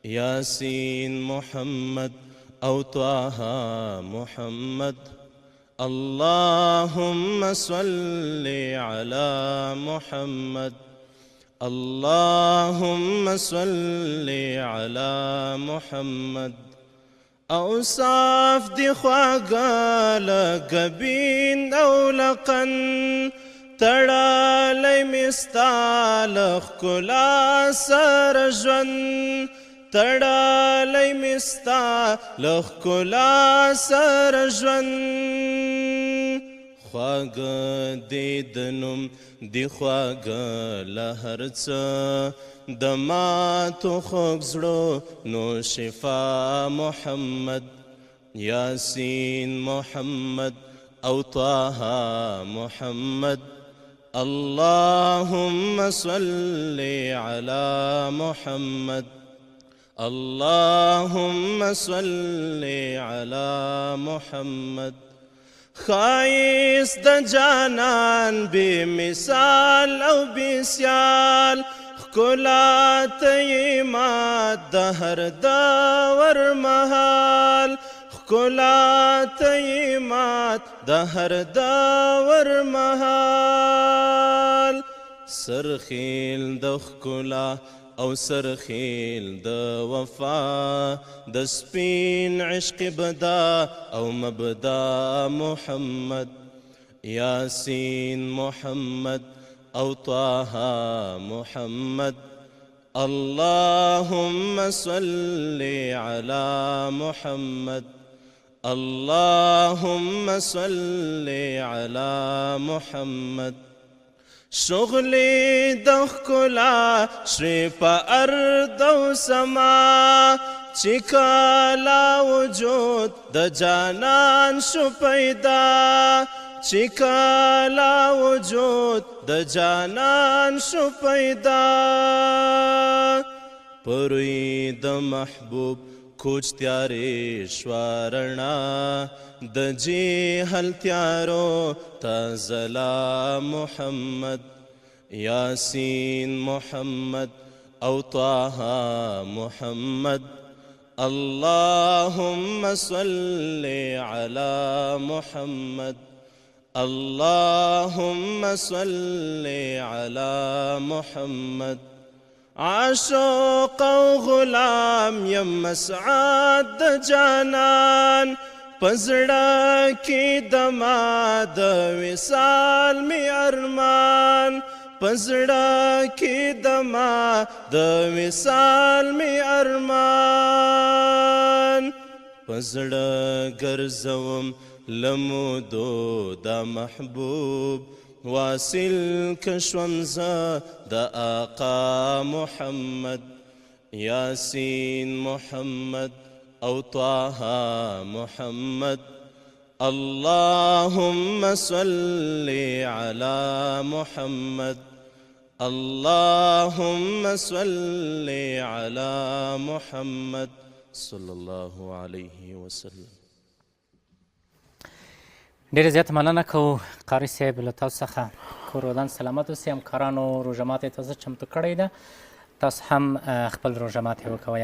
ياسين محمد أو طه محمد. اللهم صل على محمد. اللهم صل على محمد. اوصاف دی خواږه لکه بین او لقن، تړلی مې ستا له ښکلا سره ژوند، تړلی مې ستا له ښکلا سره ژوند. خواږه دې د نوم دی خواږه له هر څه، د ماتو خوږ زړو نو شفا محمد. یاسین محمد او طه محمد. اللهم صل على محمد. اللهم صل على محمد. خایس د جانان بی مثال او بی سیال، ښکلا ته یې ما د هر دور مهال، ښکلا ته یې ما د هر دور مهال. سرخیل د ښکلا او سرخیل د وفا، د سپین عشق بدا او مبدا محمد. یاسین محمد او طه محمد. اللهم صل على محمد. اللهم صل على محمد. شغلی د ښکلا شوې په ارض او سما، چې کله وجود د جانان شو پیدا، چې کله وجود د جانان شو پیدا. پروی د محبوب کوچ تیارې شوه رڼا، د جهل تیارو ته ځلا محمد. یاسین محمد او طه محمد. اللهم صل على محمد. اللهم صل على محمد. عاشق او غلام یم مسعد د جانان، پزړه کې د ما د وصال می ارمان، پزړه کې د ما د وصال می ارمان. پزړه ګرځوم لمودو د محبوب، واصل کشوم زه د آقا محمد. یاسین محمد او طه محمد. اللهم صل على محمد. اللهم صل على محمد صلی الله علیه وسلم. ډېره زیاته مننه کوو قاري صاحب له تاسو څخه. کور ودان سلامت اوسئ. همکارانو روژه ماتې تاسو چمتو کړې ده، تاسو هم خپل روژه ماتې وکوئ.